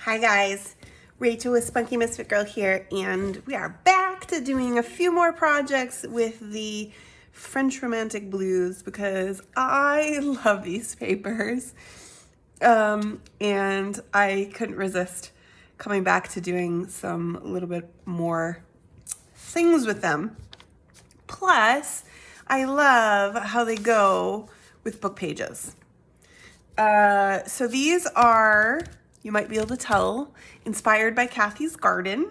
Hi guys, Rachel with Spunky Misfit Girl here, and we are back to doing a few more projects with the French Romantic Blues because I love these papers. And I couldn't resist coming back to doing some little bit more things with them. Plus, I love how they go with book pages. So these are, you might be able to tell, inspired by Kathy's Garden.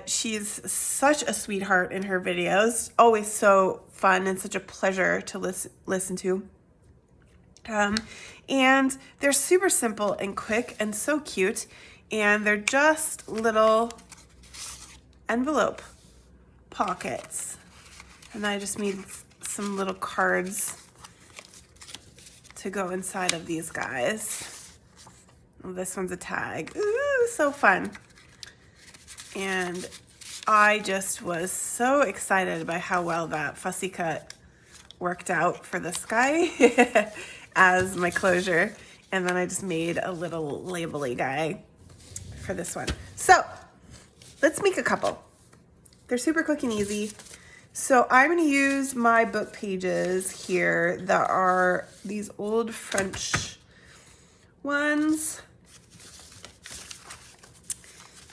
She's such a sweetheart in her videos, always so fun and such a pleasure to listen to. And they're super simple and quick and so cute, and they're just little envelope pockets. And I just made some little cards to go inside of these guys. Oh, this one's a tag. Ooh, so fun. And I just was so excited by how well that fussy cut worked out for this guy as my closure. And then I just made a little label-y guy for this one. So let's make a couple. They're super quick and easy. So I'm going to use my book pages here that are these old French ones.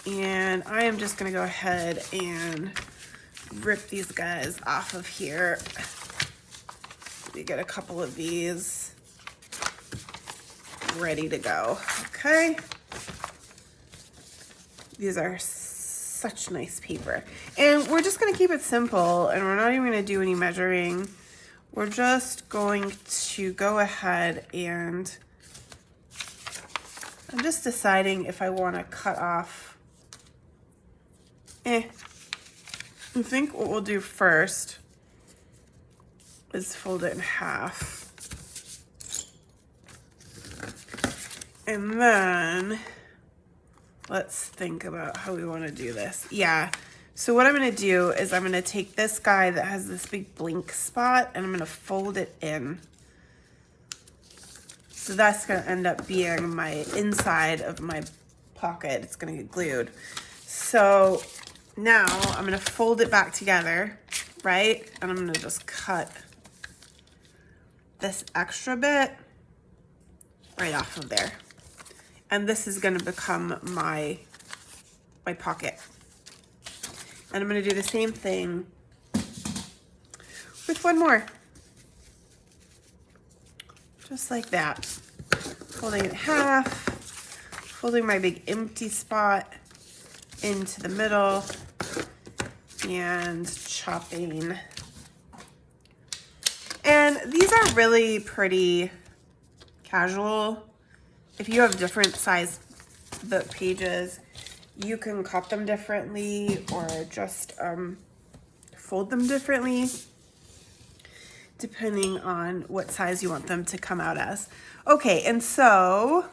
And I am just going to go ahead and rip these guys off of here. We get a couple of these ready to go. Okay. These are such nice paper. And we're just going to keep it simple, and we're not even going to do any measuring. We're just going to go ahead and I'm just deciding if I want to cut off. I think what we'll do first is fold it in half. And then let's think about how we want to do this. Yeah, so what I'm going to do is I'm going to take this guy that has this big blink spot and I'm going to fold it in. So that's going to end up being my inside of my pocket. It's going to get glued. So now I'm going to fold it back together, right? And I'm going to just cut this extra bit right off of there. And this is going to become my pocket. And I'm going to do the same thing with one more. Just like that. Folding it in half, folding my big empty spot into the middle, and chopping. And these are really pretty casual. If you have different size book pages, you can cut them differently or just fold them differently, depending on what size you want them to come out as. Okay, and so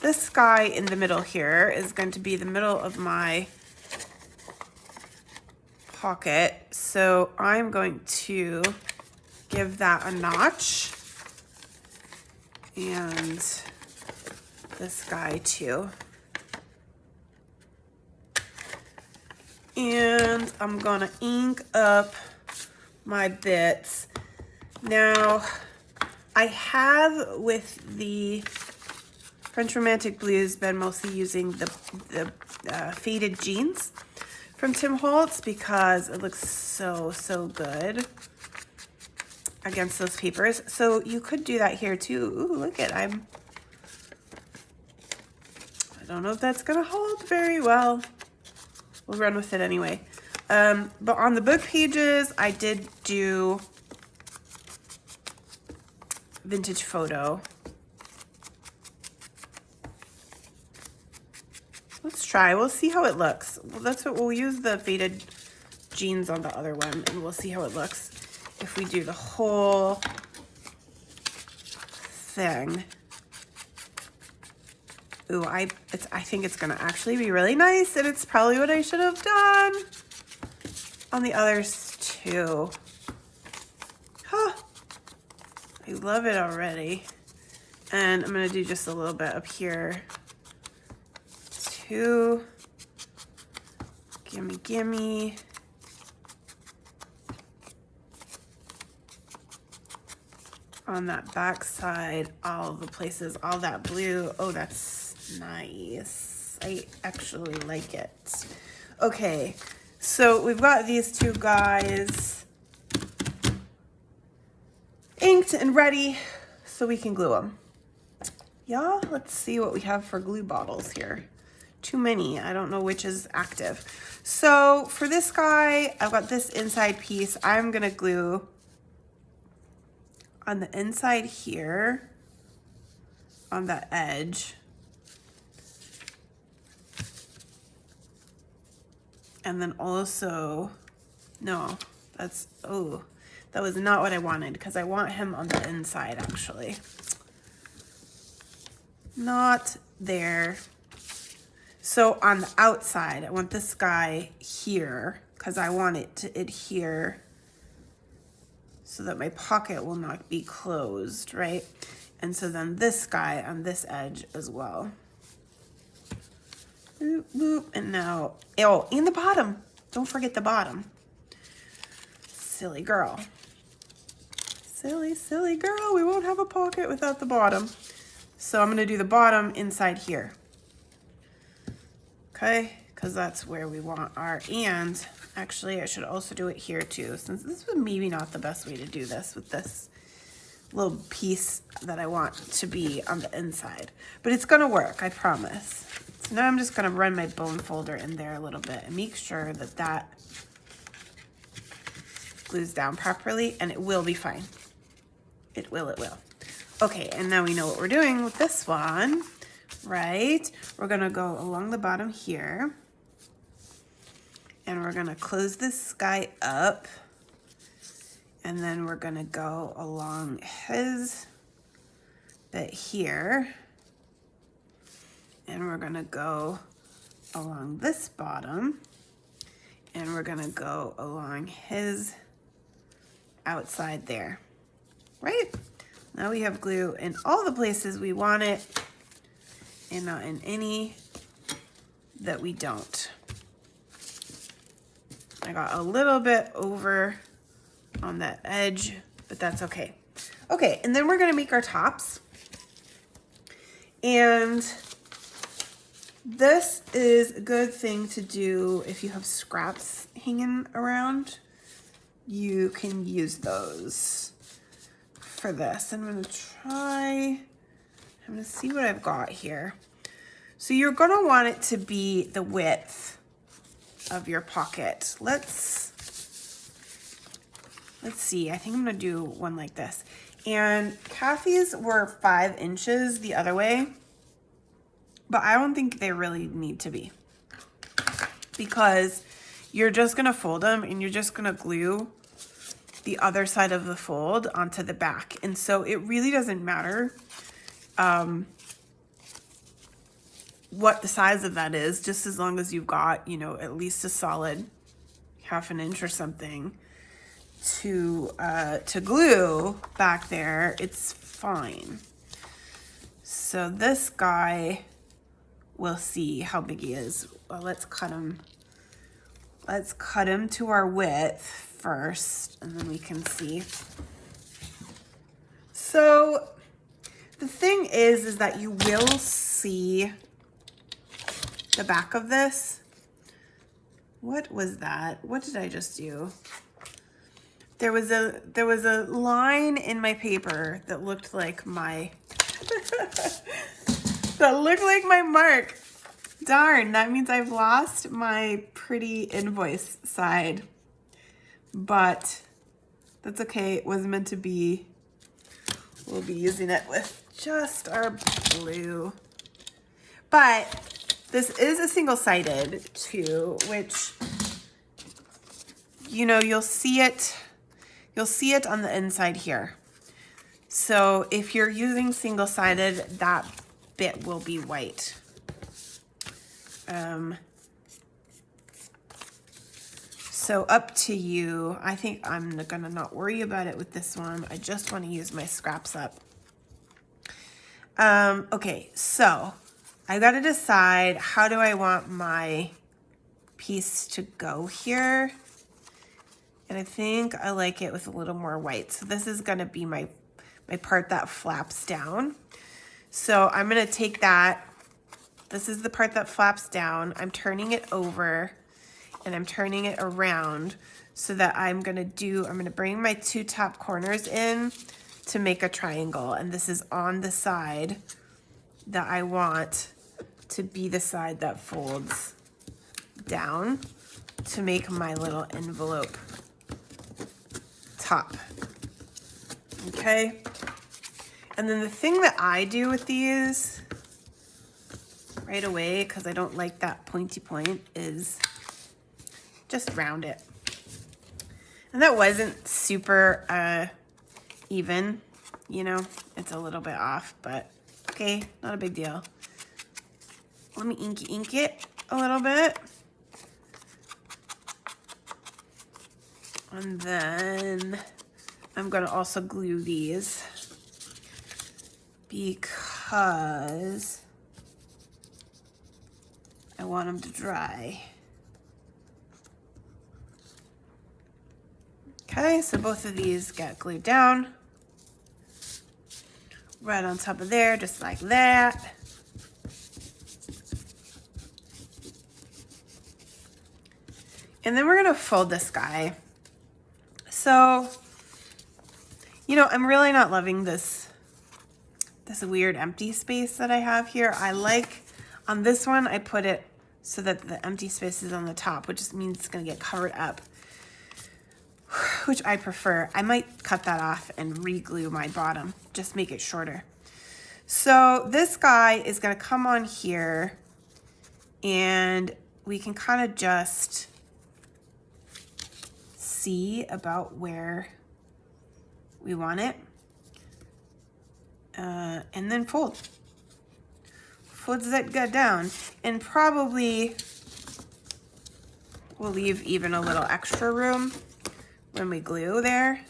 this guy in the middle here is going to be the middle of my pocket. So I'm going to give that a notch. And this guy too. And I'm gonna ink up my bits. Now, I have with the French Romantic Blues been mostly using the faded jeans from Tim Holtz because it looks so good against those papers. So you could do that here too. Ooh, look at I don't know if that's gonna hold very well. We'll run with it anyway. But on the book pages, I did do vintage photo. Let's try. We'll see how it looks. Well, that's what we'll use, the faded jeans on the other one, and we'll see how it looks if we do the whole thing. Ooh, I think it's gonna actually be really nice, and it's probably what I should have done on the others too. Huh. I love it already. And I'm gonna do just a little bit up here 2. Gimme, gimme. On that back side, all the places, all that blue. Oh, that's nice. I actually like it. Okay, so we've got these two guys inked and ready so we can glue them. Yeah, let's see what we have for glue bottles here. Too many. I don't know which is active. So for this guy, I've got this inside piece. I'm gonna glue on the inside here, on that edge. And then also, no, that's, oh, that was not what I wanted, because I want him on the inside actually. Not there. So on the outside, I want this guy here, because I want it to adhere so that my pocket will not be closed, right? And so then this guy on this edge as well. Boop, boop, and now, oh, in the bottom. Don't forget the bottom. Silly girl. Silly, silly girl. We won't have a pocket without the bottom. So I'm gonna do the bottom inside here. Okay, because that's where we want our, and actually I should also do it here too, since this was maybe not the best way to do this with this little piece that I want to be on the inside. But it's gonna work, I promise. So now I'm just gonna run my bone folder in there a little bit and make sure that that glues down properly, and it will be fine. It will, it will. Okay, and now we know what we're doing with this one, right? We're gonna go along the bottom here, and we're gonna close this guy up, and then we're gonna go along his bit here, and we're gonna go along this bottom, and we're gonna go along his outside there, right? Now we have glue in all the places we want it, and not in any that we don't. I got a little bit over on that edge, but that's okay. Okay, and then we're gonna make our tops. And this is a good thing to do if you have scraps hanging around. You can use those for this. I'm gonna see what I've got here. So you're gonna want it to be the width of your pocket. Let's see, I think I'm gonna do one like this. And Kathy's were 5 inches the other way, but I don't think they really need to be, because you're just gonna fold them and you're just gonna glue the other side of the fold onto the back. And so it really doesn't matter what the size of that is, just as long as you've got, you know, at least a solid 1/2 inch or something to glue back there, it's fine. So this guy, we'll see how big he is. Well, let's cut him. Let's cut him to our width first, and then we can see. So the thing is that you will see the back of this. What was that? What did I just do? There was a line in my paper that looked like my that looked like my mark. Darn, that means I've lost my pretty invoice side. But that's okay, it was meant to be. We'll be using it with just our blue. But this is a single-sided too, which, you know, you'll see it on the inside here. So if you're using single-sided, that bit will be white. So up to you. I think I'm gonna not worry about it with this one. I just want to use my scraps up. Okay, so I got to decide, how do I want my piece to go here? And I think I like it with a little more white. So this is gonna be my part that flaps down. So I'm gonna take that. This is the part that flaps down. I'm turning it over and I'm turning it around so that I'm gonna bring my 2 top corners in to make a triangle. And this is on the side that I want to be the side that folds down to make my little envelope top. Okay. And then the thing that I do with these right away, because I don't like that pointy point, is just round it. And that wasn't super even, you know, it's a little bit off, but okay, not a big deal. Let me ink it a little bit. And then I'm gonna also glue these because I want them to dry. Okay, so both of these get glued down right on top of there, just like that. And then we're gonna fold this guy. So, you know, I'm really not loving this weird empty space that I have here. I like, on this one, I put it so that the empty space is on the top, which just means it's gonna get covered up, which I prefer. I might cut that off and re-glue my bottom, just make it shorter. So this guy is gonna come on here and we can kind of just see about where we want it. And then fold that gut down, and probably we'll leave even a little extra room when we glue there.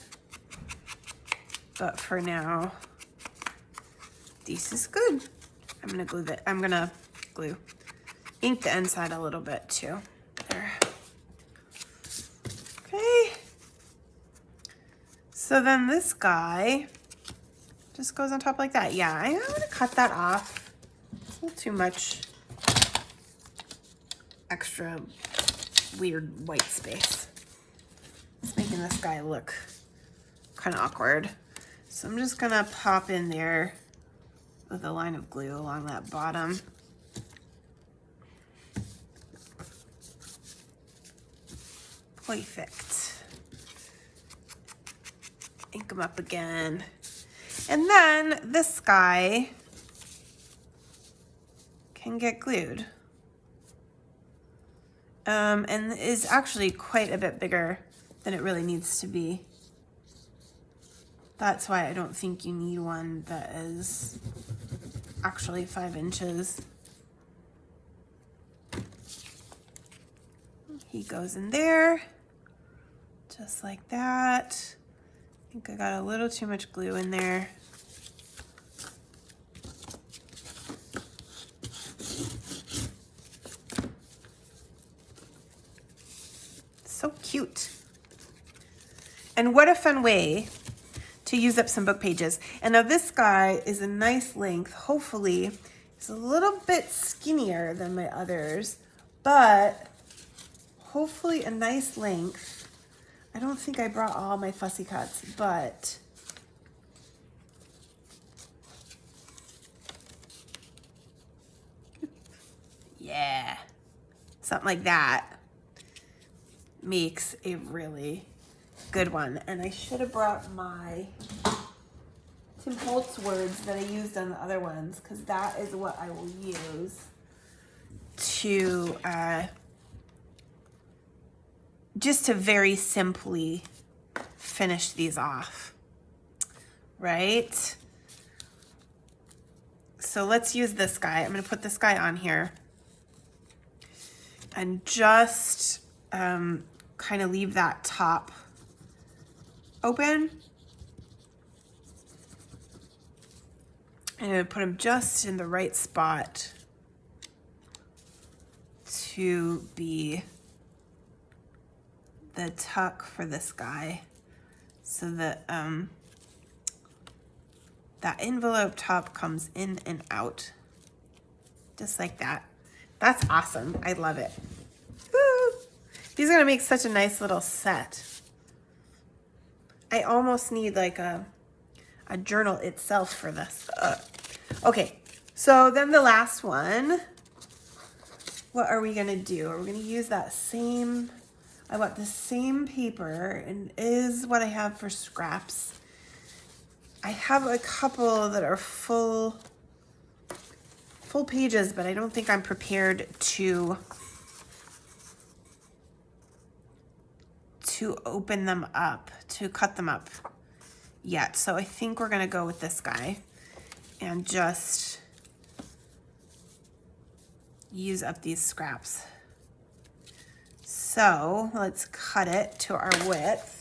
But for now, this is good. I'm gonna glue, ink the inside a little bit too. There. Okay. So then this guy just goes on top like that. Yeah, I'm gonna cut that off. It's a little too much extra weird white space. It's making this guy look kind of awkward. So I'm just gonna pop in there with a line of glue along that bottom. Perfect. Ink them up again. And then this guy can get glued. And is actually quite a bit bigger than it really needs to be. That's why I don't think you need one that is actually 5 inches. He goes in there, just like that. I think I got a little too much glue in there. So cute. And what a fun way to use up some book pages. And now this guy is a nice length. Hopefully, it's a little bit skinnier than my others, but hopefully a nice length. I don't think I brought all my fussy cuts, but yeah, something like that makes a really good one. And I should have brought my Tim Holtz words that I used on the other ones, because that is what I will use to just to very simply finish these off, right? So let's use this guy. I'm gonna put this guy on here and just kind of leave that top open. I'm gonna put him just in the right spot to be the tuck for this guy so that that envelope top comes in and out just like that. That's awesome. I love it. Woo! These are gonna make such a nice little set. I almost need like a journal itself for this. Okay, so then the last one, what are we gonna do? Are we gonna use that same, I want the same paper, and is what I have for scraps. I have a couple that are full pages, but I don't think I'm prepared to open them up, to cut them up yet. So I think we're gonna go with this guy and just use up these scraps. So let's cut it to our width.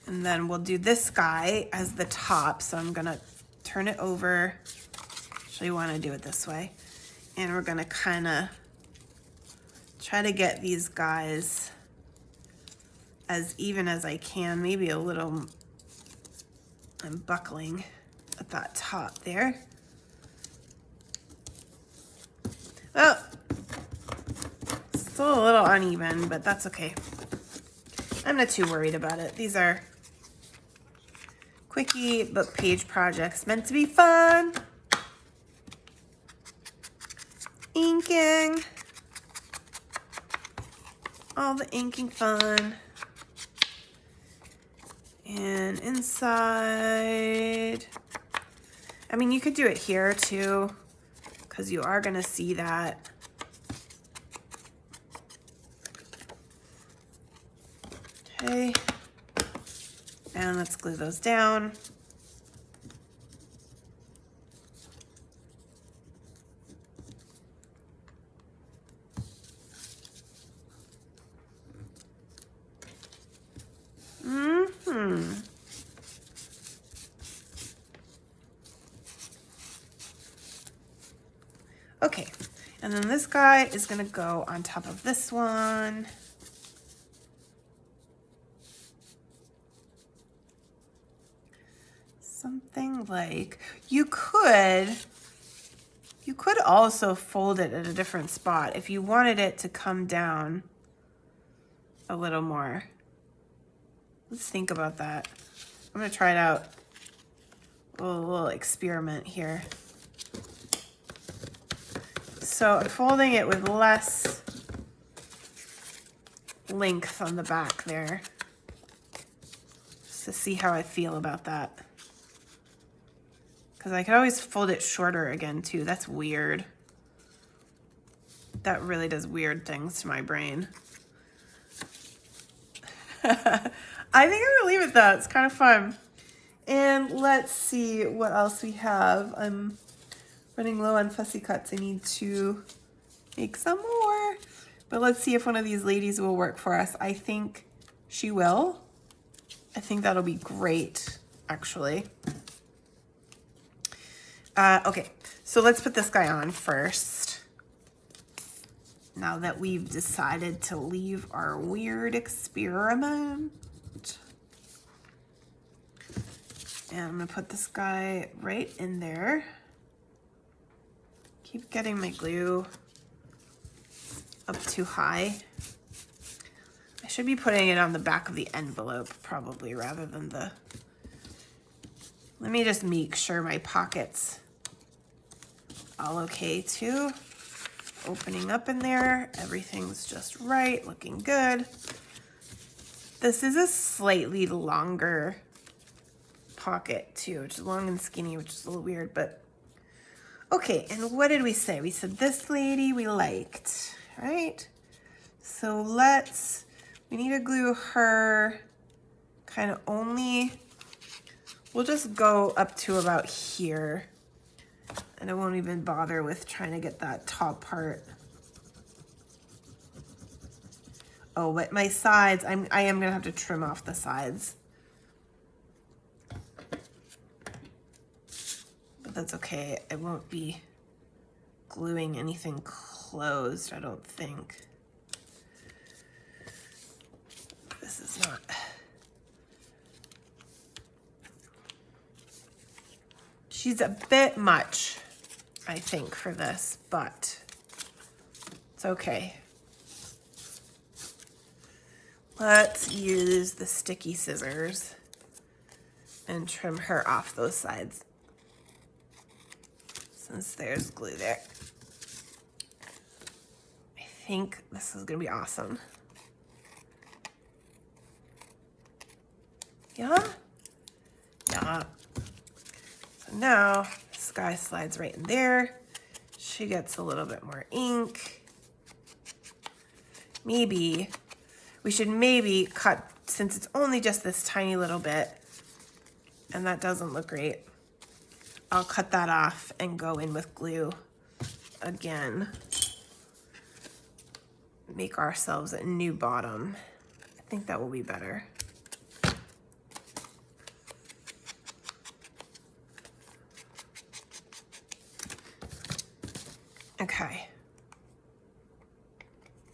And then we'll do this guy as the top. So I'm gonna turn it over. Actually, want to do it this way. And we're gonna kind of try to get these guys as even as I can. Maybe a little, I'm buckling at that top there. Well, still a little uneven, but that's okay. I'm not too worried about it. These are quickie book page projects meant to be fun. Inking. All the inking fun. And inside, I mean, you could do it here too, because you are gonna see that. Okay, and let's glue those down. Okay, and then this guy is gonna go on top of this one. Something like, you could also fold it at a different spot if you wanted it to come down a little more. Let's think about that. I'm gonna try it out. A little experiment here. So I'm folding it with less length on the back there, just to see how I feel about that. Because I could always fold it shorter again too. That's weird. That really does weird things to my brain. I think I'm gonna leave it though. It's kind of fun. And let's see what else we have. I'm running low on fussy cuts. I need to make some more. But let's see if one of these ladies will work for us. I think she will. I think that'll be great, actually. Okay, so let's put this guy on first. Now that we've decided to leave our weird experiment. And I'm gonna put this guy right in there. Keep getting my glue up too high. I should be putting it on the back of the envelope probably rather than the... Let me just make sure my pockets all okay too. Opening up in there, everything's just right, looking good. This is a slightly longer pocket too, which is long and skinny, which is a little weird, but okay. And what did we say? We said this lady we liked, right? So we need to glue her kind of only, we'll just go up to about here. And I won't even bother with trying to get that top part. Oh, but my sides, I am gonna have to trim off the sides. that's okay. I won't be gluing anything closed, I don't think. This is not. She's a bit much, I think, for this, but it's okay. Let's use the sticky scissors and trim her off those sides, since there's glue there. I think this is gonna be awesome. Yeah? Yeah. So now this guy slides right in there. She gets a little bit more ink. Maybe, we should maybe cut, since it's only just this tiny little bit, and that doesn't look great. I'll cut that off and go in with glue again. Make ourselves a new bottom. I think that will be better. Okay.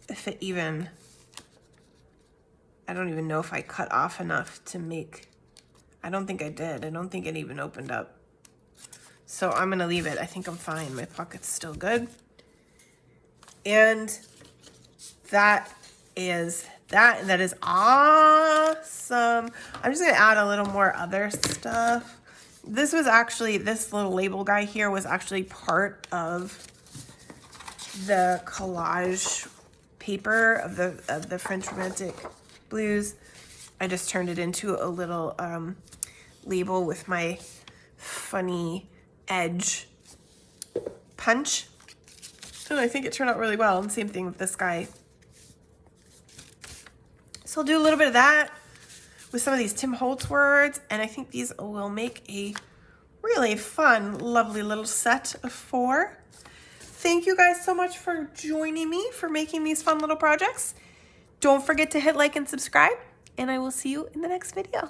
If it even, I don't even know if I cut off enough to make, I don't think I did. I don't think it even opened up. So I'm gonna leave it. I think I'm fine. My pocket's still good. And that is that. That is awesome. I'm just gonna add a little more other stuff. This was actually, this little label guy here was actually part of the collage paper of the French Romantic Blues. I just turned it into a little label with my funny edge punch. And I think it turned out really well. And same thing with this guy. So I'll do a little bit of that with some of these Tim Holtz words, and I think these will make a really fun, lovely little set of 4. Thank you guys so much for joining me for making these fun little projects. Don't forget to hit like and subscribe, and I will see you in the next video.